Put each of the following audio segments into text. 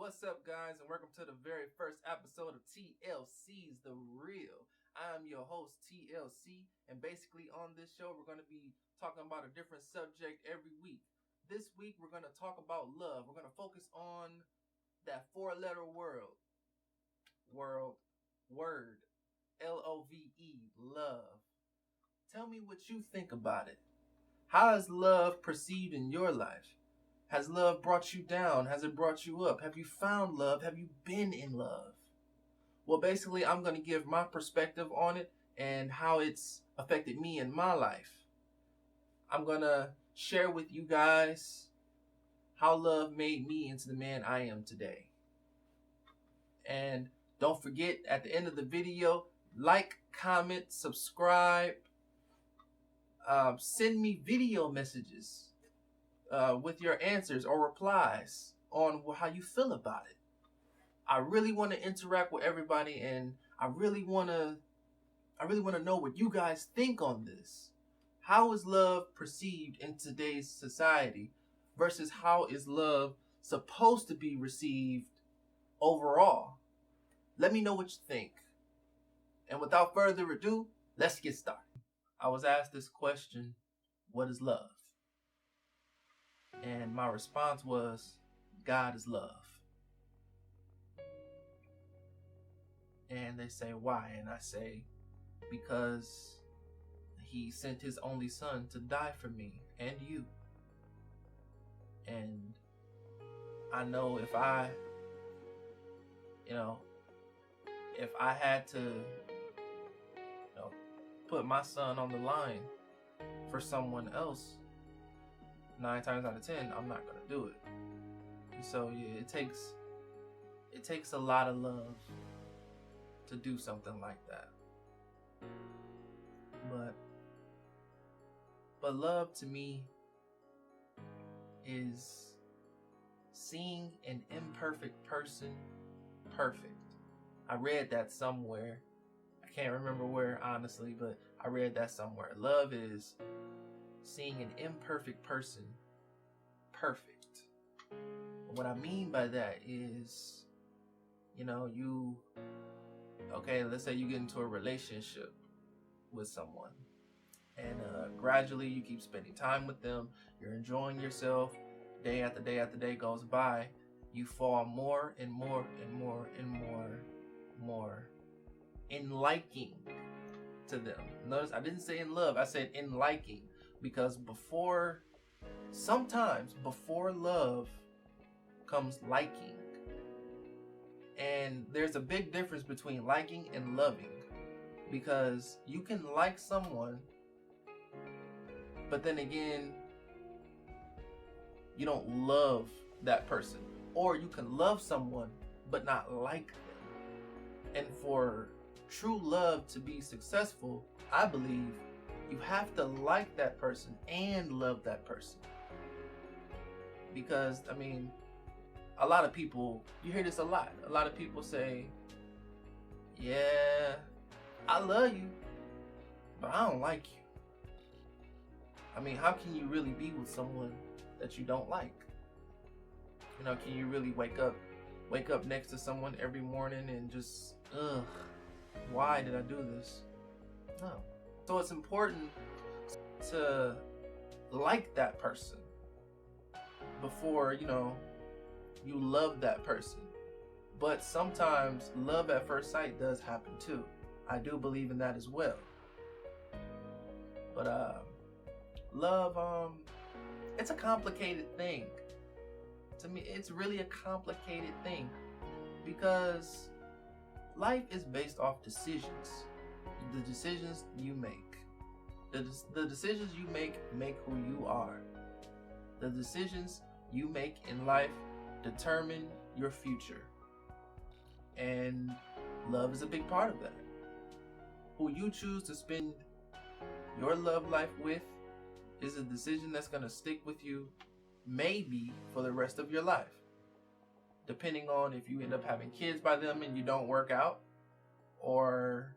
What's up, guys, and welcome to the very first episode of TLC's The Real. I'm your host, TLC, and basically on this show, we're going to be talking about a different subject every week. This week, we're going to talk about love. We're going to focus on that four-letter word, Love, love. Tell me what you think about it. How is love perceived in your life? Has love brought you down? Has it brought you up? Have you found love? Have you been in love? Well, basically, I'm going to give my perspective on it and how it's affected me in my life. I'm going to share with you guys how love made me into the man I am today. And don't forget, at the end of the video, like, comment, subscribe, send me video messages with your answers or replies on how you feel about it. I really want to interact with everybody, and I really want to know what you guys think on this. How is love perceived in today's society versus how is love supposed to be received overall? Let me know what you think. And without further ado, let's get started. I was asked this question, what is love? And my response was, God is love. And they say, why? And I say, because he sent his only son to die for me and you. And I know if I had to, put my son on the line for someone else, 9 times out of 10, I'm not gonna do it. And so yeah, it takes a lot of love to do something like that. But love to me is seeing an imperfect person perfect. I read that somewhere. I can't remember where, honestly, but I read that somewhere. Love is seeing an imperfect person perfect. What I mean by that is, let's say you get into a relationship with someone, and gradually you keep spending time with them, you're enjoying yourself, day after day after day goes by, you fall more and more and more and more in liking to them. Notice I didn't say in love, I said in liking, because sometimes before love comes liking. And there's a big difference between liking and loving, because you can like someone, but then again, you don't love that person. Or you can love someone, but not like them. And for true love to be successful, I believe you have to like that person and love that person. Because, a lot of people, you hear this a lot. A lot of people say, yeah, I love you, but I don't like you. How can you really be with someone that you don't like? Can you really wake up next to someone every morning and just, why did I do this? No. So it's important to like that person before, you love that person. But sometimes love at first sight does happen too. I do believe in that as well. But love, it's a complicated thing. To me, it's really a complicated thing, because life is based off decisions. The decisions you make. The decisions you make who you are. The decisions you make in life determine your future. And love is a big part of that. Who you choose to spend your love life with is a decision that's going to stick with you maybe for the rest of your life. Depending on if you end up having kids by them and you don't work out, or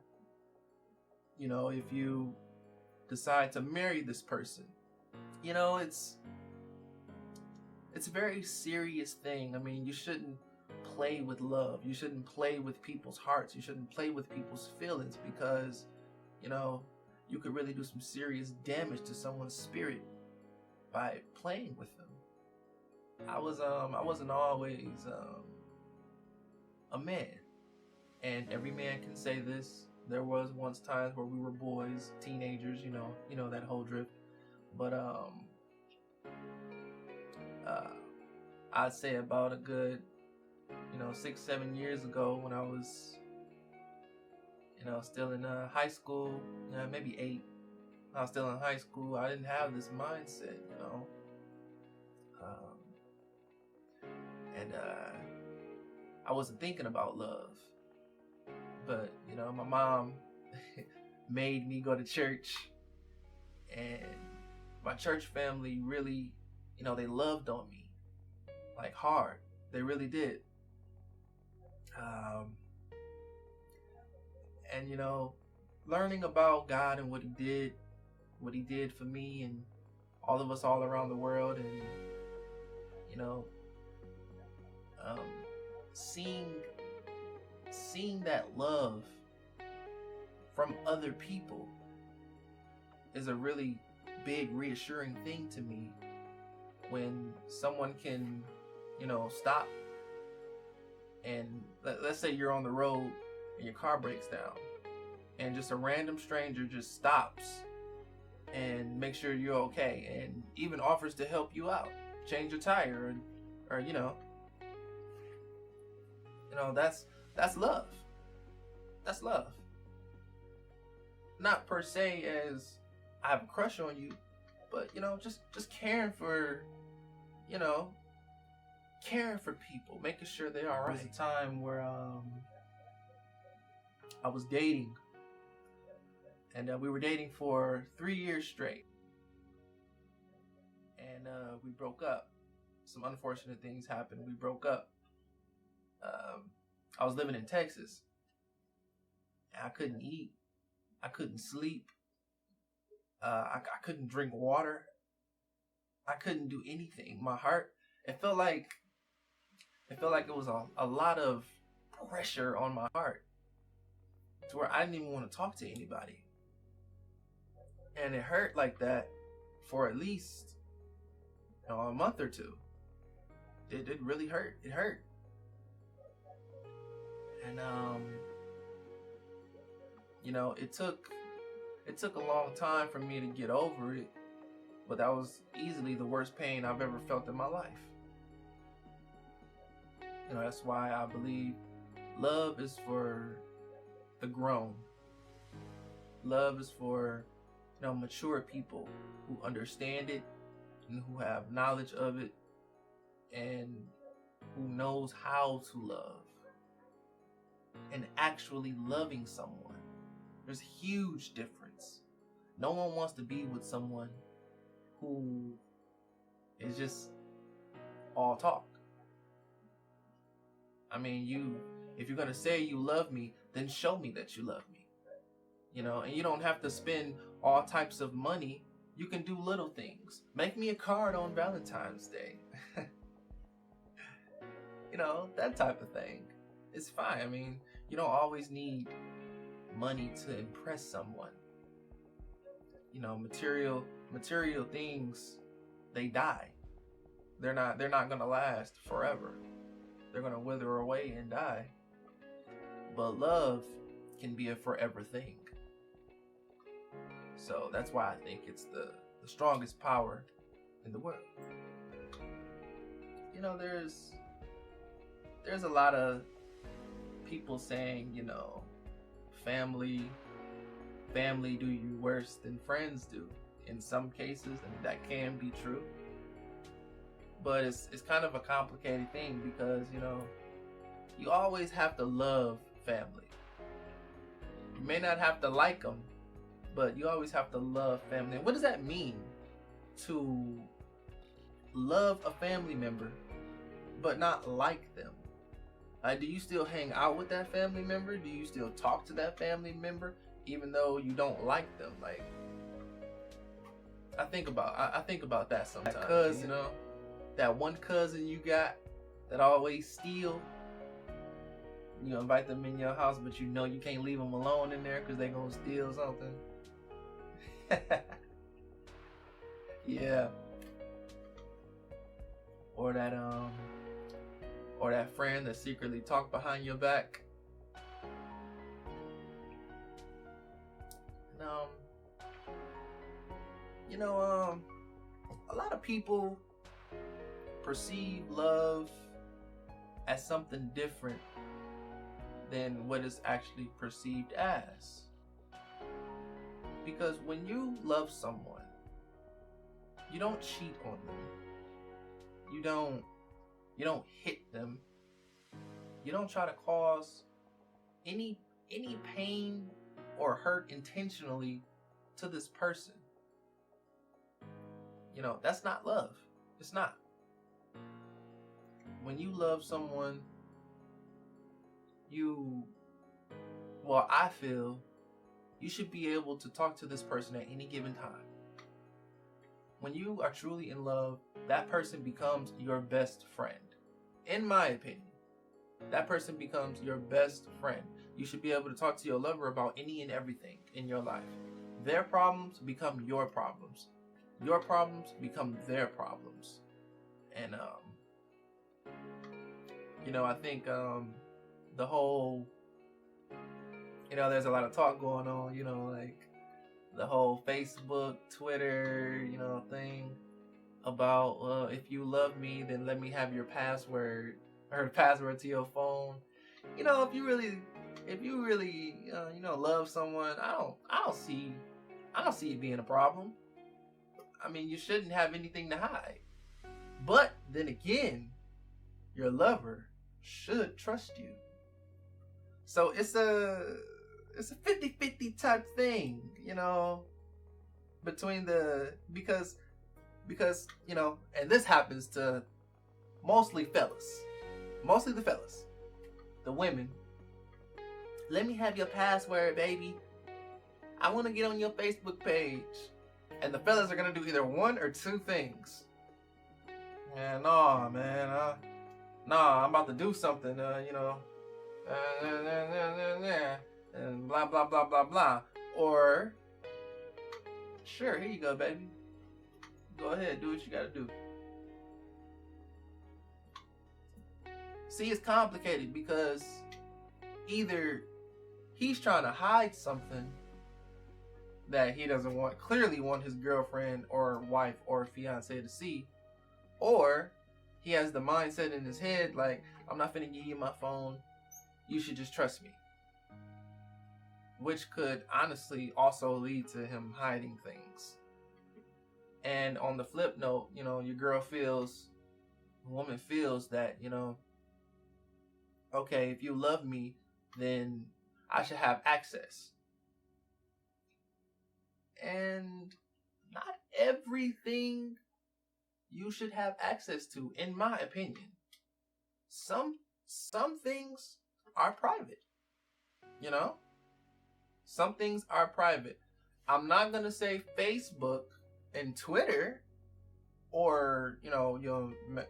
if you decide to marry this person. It's a very serious thing. You shouldn't play with love. You shouldn't play with people's hearts. You shouldn't play with people's feelings, because, you know, you could really do some serious damage to someone's spirit by playing with them. I wasn't always a man, and every man can say this. There was once times where we were boys, teenagers, you know that whole drift. But I'd say about a good 6-7 years ago, when I was still in high school, maybe 8. I was still in high school. I didn't have this mindset, and I wasn't thinking about love. But my mom made me go to church, and my church family really, they loved on me like hard. They really did. And learning about God and what He did for me and all of us all around the world, and seeing that love from other people is a really big reassuring thing to me. When someone can stop, and let's say you're on the road and your car breaks down, and just a random stranger just stops and makes sure you're okay, and even offers to help you out, change your tire, or that's love. That's love. Not per se as I have a crush on you, but just caring for people, making sure they are right. There was a time where I was dating, and we were dating for 3 years straight, and we broke up. Some unfortunate things happened. We broke up. I was living in Texas, and I couldn't eat. I couldn't sleep. I couldn't drink water. I couldn't do anything. My heart, it felt like it was a lot of pressure on my heart, to where I didn't even want to talk to anybody. And it hurt like that for at least a month or two. It really hurt. It hurt. And it took a long time for me to get over it, but that was easily the worst pain I've ever felt in my life. That's why I believe love is for the grown. Love is for mature people who understand it and who have knowledge of it and who knows how to love. And actually loving someone. There's a huge difference. No one wants to be with someone who is just all talk. I mean, if you're gonna say you love me, then show me that you love me. And you don't have to spend all types of money. You can do little things. Make me a card on Valentine's Day. That type of thing. It's fine. I mean, you don't always need money to impress someone. Material things, they die. They're not gonna last forever. They're gonna wither away and die. But love can be a forever thing. So that's why I think it's the strongest power in the world. There's a lot of people saying, family do you worse than friends do. In some cases, and that can be true. But it's kind of a complicated thing, because you always have to love family. You may not have to like them, but you always have to love family. And what does that mean, to love a family member but not like them? Do you still hang out with that family member? Do you still talk to that family member even though you don't like them? Like, I think about that sometimes. That cousin, that one cousin you got that always steal, You invite them in your house, but you know you can't leave them alone in there because they're gonna steal something. Yeah. Or that friend that secretly talked behind your back. And, a lot of people perceive love as something different than what is actually perceived as. Because when you love someone, you don't cheat on them. You don't hit them. You don't try to cause any pain or hurt intentionally to this person. That's not love. It's not. When you love someone, I feel you should be able to talk to this person at any given time. When you are truly in love, that person becomes your best friend. In my opinion, that person becomes your best friend. You should be able to talk to your lover about any and everything in your life. Their problems become your problems. Your problems become their problems. And, I think the whole, there's a lot of talk going on, like the whole Facebook, Twitter, thing about, if you love me, then let me have your password or password to your phone. If you really, love someone, I don't see it being a problem. I mean, you shouldn't have anything to hide. But then again, your lover should trust you. So it's a 50-50 type thing, between because and this happens to mostly the fellas, the women. Let me have your password, baby. I want to get on your Facebook page. And the fellas are gonna do either one or two things. And I'm about to do something, and blah blah blah blah blah. Or, sure, here you go, baby. Go ahead, do what you gotta do. See, it's complicated because either he's trying to hide something that he doesn't clearly want his girlfriend or wife or fiance to see, or he has the mindset in his head like, I'm not finna give you my phone, you should just trust me. Which could honestly also lead to him hiding things. And on the flip note, the woman feels that, okay, if you love me, then I should have access. And not everything you should have access to, in my opinion. Some things are private. Some things are private. I'm not gonna say Facebook and Twitter or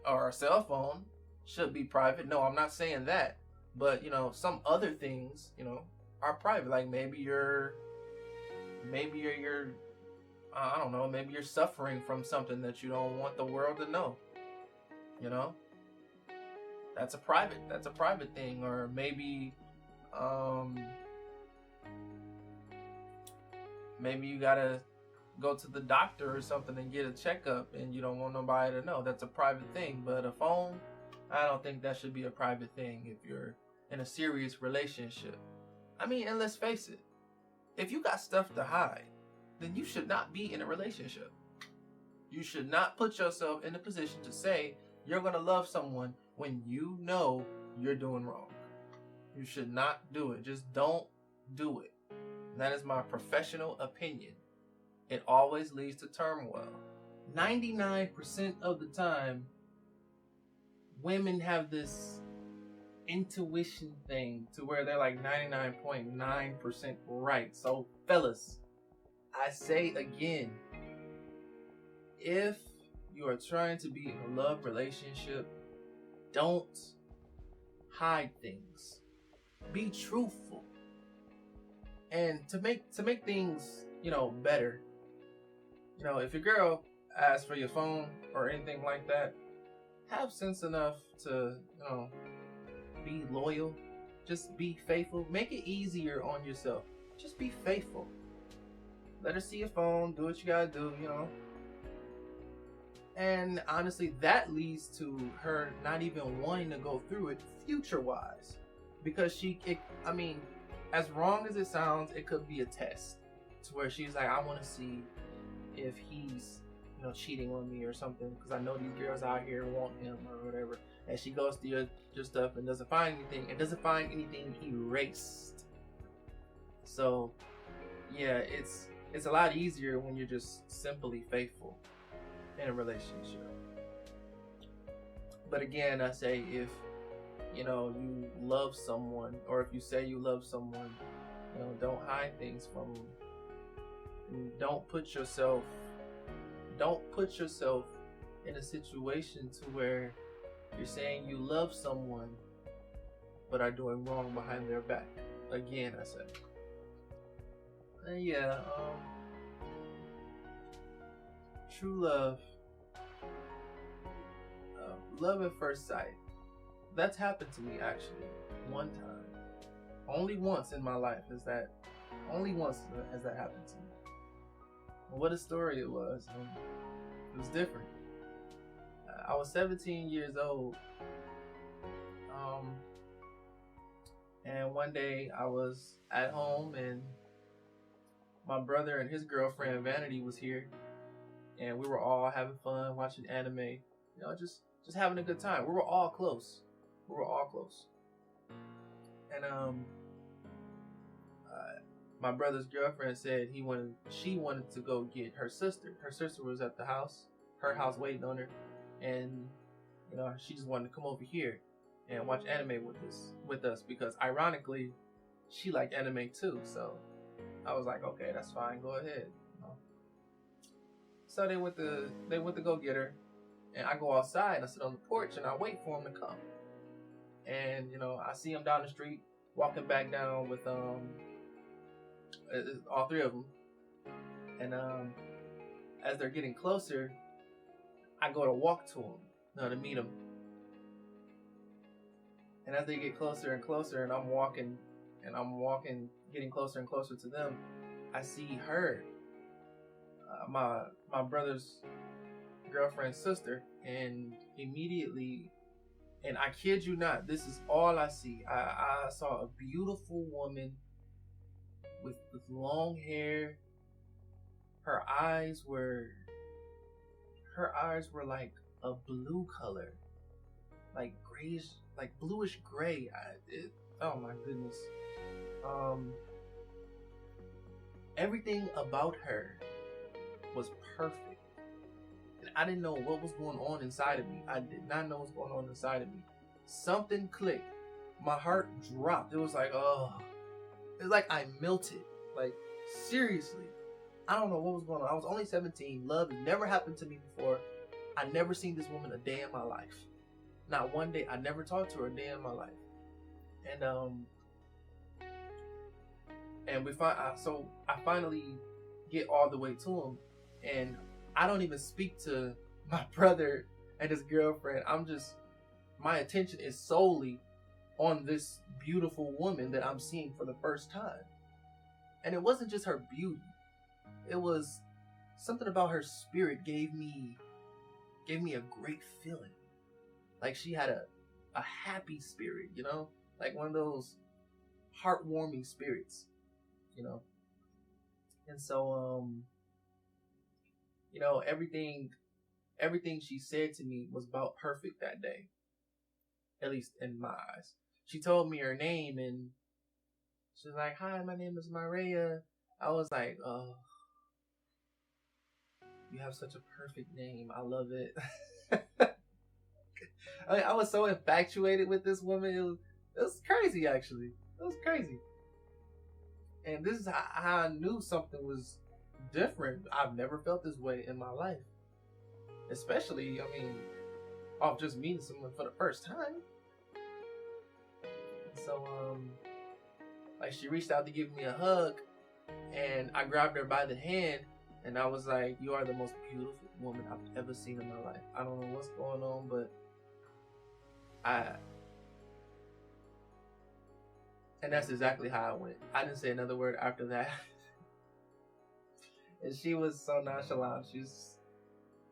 or a cell phone should be private. No, I'm not saying that. But some other things are private. Like maybe you're I don't know, maybe you're suffering from something that you don't want the world to know. That's a private thing. Or maybe maybe you gotta go to the doctor or something and get a checkup and you don't want nobody to know. That's a private thing. But a phone, I don't think that should be a private thing if you're in a serious relationship. I mean, and let's face it, if you got stuff to hide, then you should not be in a relationship. You should not put yourself in a position to say you're going to love someone when you know you're doing wrong. You should not do it. Just don't do it. And that is my professional opinion. It always leads to turmoil. 99% of the time, women have this intuition thing to where they're like 99.9% right. So fellas, I say again, if you are trying to be in a love relationship, don't hide things. Be truthful. And to make things, better, if your girl asks for your phone or anything like that, have sense enough to, be loyal. Just be faithful. Make it easier on yourself. Just be faithful. Let her see your phone. Do what you gotta do, And honestly, that leads to her not even wanting to go through it future-wise. Because as wrong as it sounds, it could be a test. To where she's like, I want to see if he's, cheating on me or something. Because I know these girls out here want him or whatever. And she goes through your stuff and doesn't find anything. And doesn't find anything erased. So, yeah, it's a lot easier when you're just simply faithful in a relationship. But again, I say if you love someone, or if you say you love someone, don't hide things from them. And don't put yourself in a situation to where you're saying you love someone but are doing wrong behind their back. Again, I say. Yeah, true love. Love at first sight. That's happened to me actually one time. Only once in my life has that happened to me. And what a story it was. It was different. I was 17 years old. And one day I was at home and my brother and his girlfriend Vanity was here, and we were all having fun watching anime. Just having a good time. We were all close. And my brother's girlfriend said she wanted to go get her sister. Her sister was at her house waiting on her, and she just wanted to come over here and watch anime with us because ironically she liked anime too. So I was like, okay, that's fine, go ahead. So they went to go get her, and I go outside and I sit on the porch and I wait for him to come. And I see him down the street walking back down with all three of them. And as they're getting closer, I go to walk to him, to meet him. And as they get closer and closer, and I'm walking, getting closer and closer to them, I see her, my brother's girlfriend's sister, and immediately, and I kid you not, this is all I see. I saw a beautiful woman with long hair. Her eyes were like a blue color, like grayish, like bluish gray. Oh my goodness. Everything about her was perfect. And I didn't know what was going on inside of me. I did not know what's going on inside of me. Something clicked. My heart dropped. It was like, oh. It's like I melted. Like, seriously. I don't know what was going on. I was only 17. Love had never happened to me before. I never seen this woman a day in my life. Not one day. I never talked to her a day in my life. And so I finally get all the way to him, and I don't even speak to my brother and his girlfriend. My attention is solely on this beautiful woman that I'm seeing for the first time. And it wasn't just her beauty. It was something about her spirit gave me a great feeling. Like she had a happy spirit, like one of those heartwarming spirits, And so, everything she said to me was about perfect that day. At least in my eyes. She told me her name and she was like, "Hi, my name is Maria." I was like, "Oh, you have such a perfect name. I love it." I was so infatuated with this woman. It was crazy, actually. It was crazy. And this is how I knew something was different. I've never felt this way in my life. Especially, off just meeting someone for the first time. So, Like, she reached out to give me a hug, and I grabbed her by the hand, and I was like, "You are the most beautiful woman I've ever seen in my life. I don't know what's going on, but I." And that's exactly how I went. I didn't say another word after that. And she was so nonchalant. She's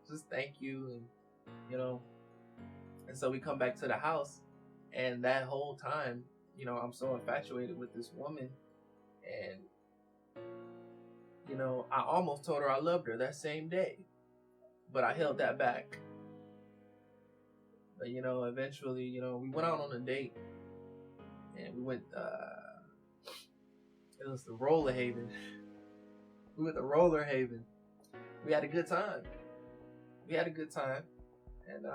just thank you, and you know. And so we come back to the house, and that whole time, you know, I'm so infatuated with this woman, and you know, I almost told her I loved her that same day, but I held that back. But you know, eventually, you know, we went out on a date, and we went. It was the Roller Haven. We went to Roller Haven. We had a good time. And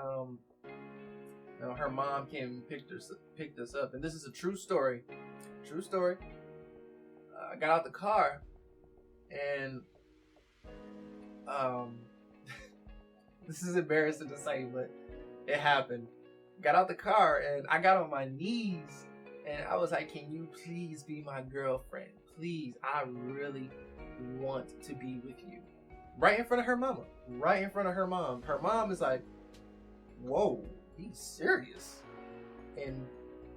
you know, her mom came and picked us up, and this is a true story. I got out the car, and this is embarrassing to say, but it happened. Got out the car, and I got on my knees, and I was like, "Can you please be my girlfriend? Please, I really want to be with you." Right in front of her mama. Right in front of her mom. Her mom is like, "Whoa, he's serious." And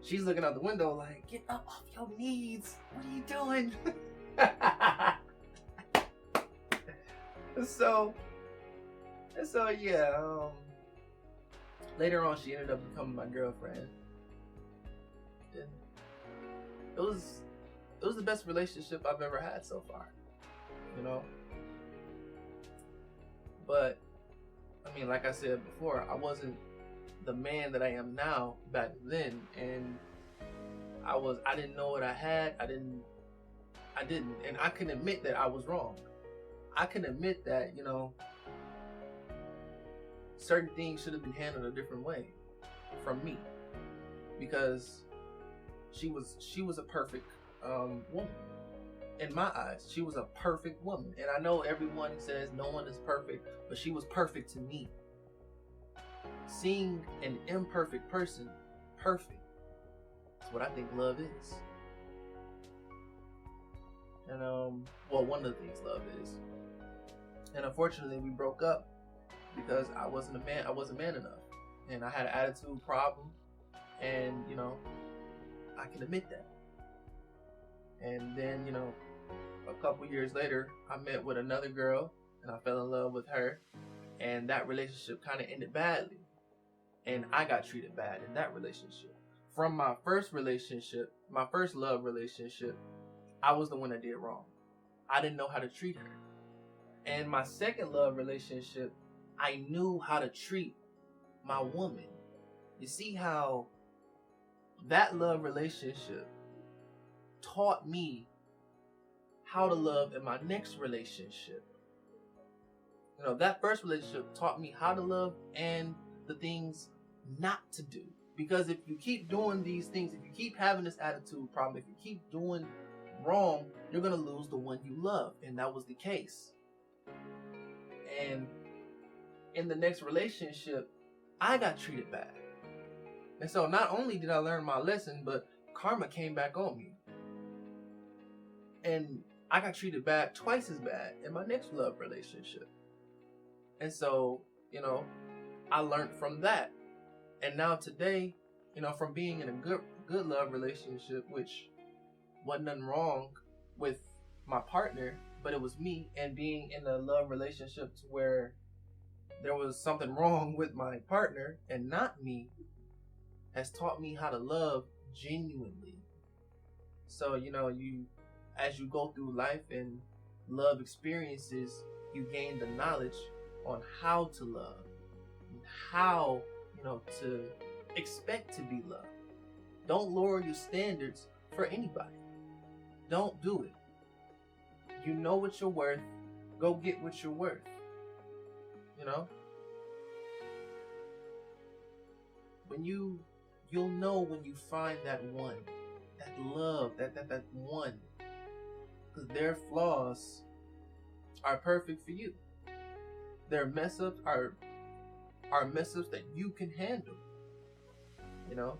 she's looking out the window like, "Get up off your knees. What are you doing?" So yeah, later on she ended up becoming my girlfriend. And it was the best relationship I've ever had so far, you know. But I mean, like I said before, I wasn't the man that I am now back then, and I didn't know what I had. I didn't, and I can admit that I was wrong. I can admit that, you know, certain things should have been handled a different way from me, because she was a perfect woman in my eyes. She was a perfect woman, and I know everyone says no one is perfect, but she was perfect to me. Seeing an imperfect person perfect is what I think love is. And well, one of the things love is. And unfortunately, we broke up because I wasn't man enough, and I had an attitude problem, and you know, I can admit that. And then, you know, a couple years later, I met with another girl, and I fell in love with her, and that relationship kind of ended badly, and I got treated bad in that relationship. From my first relationship, my first love relationship, I was the one that did wrong. I didn't know how to treat her. And my second love relationship, I knew how to treat my woman. You see how that love relationship taught me how to love in my next relationship. You know, that first relationship taught me how to love and the things not to do. Because if you keep doing these things, if you keep having this attitude problem, if you keep doing wrong, you're going to lose the one you love. And that was the case. And in the next relationship, I got treated bad. And so not only did I learn my lesson, but karma came back on me. And I got treated bad, twice as bad, in my next love relationship. And so, you know, I learned from that. And now today, you know, from being in a good love relationship, which wasn't nothing wrong with my partner, but it was me, and being in a love relationship to where there was something wrong with my partner and not me, has taught me how to love genuinely. So, you know, as you go through life and love experiences, you gain the knowledge on how to love, and how, you know, to expect to be loved. Don't lower your standards for anybody. Don't do it. You know what you're worth. Go get what you're worth. You know? You'll know when you find that one, that love, that one. Because their flaws are perfect for you. Their mess ups are mess ups that you can handle. You know?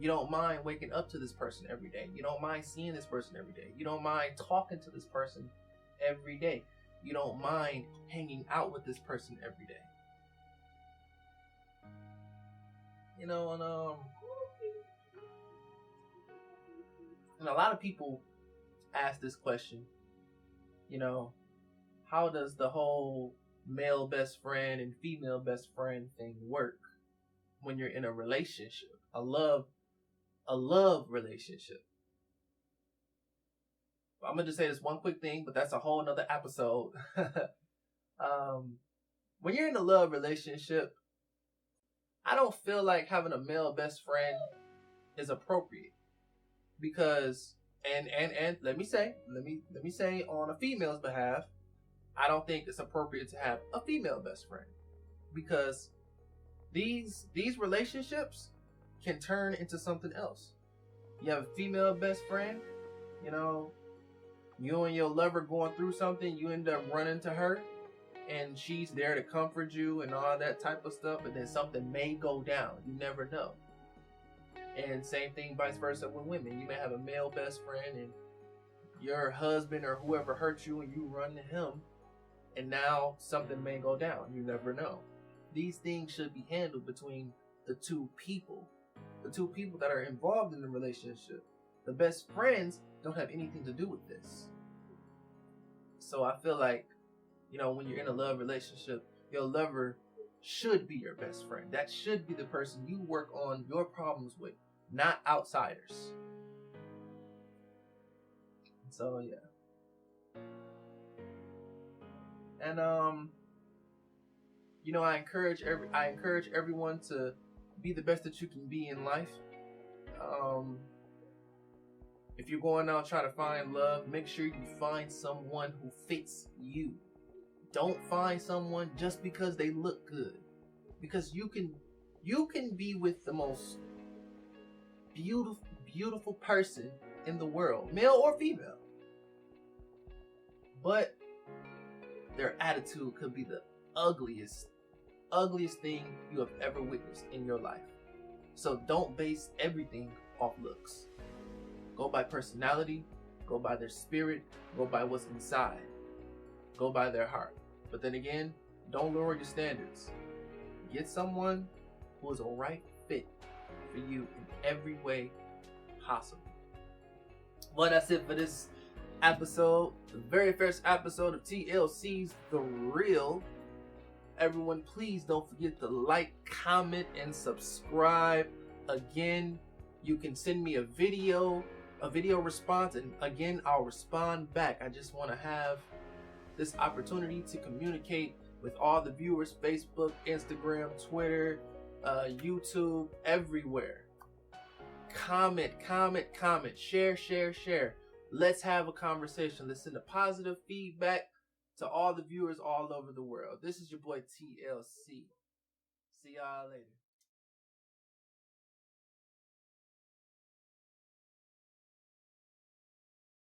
You don't mind waking up to this person every day. You don't mind seeing this person every day. You don't mind talking to this person every day. You don't mind hanging out with this person every day. And a lot of people ask this question, how does the whole male best friend and female best friend thing work when you're in a relationship, a love relationship? I'm gonna just say this one quick thing, but that's a whole nother episode. When you're in a love relationship, I don't feel like having a male best friend is appropriate, because and let me say on a female's behalf, I don't think it's appropriate to have a female best friend, because these relationships can turn into something else. You have a female best friend, you and your lover going through something, you end up running to her, and she's there to comfort you and all that type of stuff, and then something may go down. You never know. And same thing vice versa with women. You may have a male best friend, and your husband or whoever hurt you, and you run to him, and now something may go down. You never know. These things should be handled between the two people that are involved in the relationship. The best friends don't have anything to do with this. So I feel like, when you're in a love relationship, your lover should be your best friend. That should be the person you work on your problems with, not outsiders. So yeah. And I encourage everyone to be the best that you can be in life. If you're going out trying to find love, make sure you find someone who fits you. Don't find someone just because they look good, because you can be with the most beautiful person in the world, male or female, but their attitude could be the ugliest thing you have ever witnessed in your life. So don't base everything off looks. Go by personality, go by their spirit, go by what's inside, go by their heart. But then again, don't lower your standards. Get someone who is a right fit for you in every way possible. Well, that's it for this episode, the very first episode of TLC's The Real. Everyone, please don't forget to like, comment, and subscribe. Again, you can send me a video response, and again, I'll respond back. I just want to have this opportunity to communicate with all the viewers: Facebook, Instagram, Twitter, YouTube, everywhere. Comment, share. Let's have a conversation. Let's send a positive feedback to all the viewers all over the world. This is your boy TLC. See y'all later.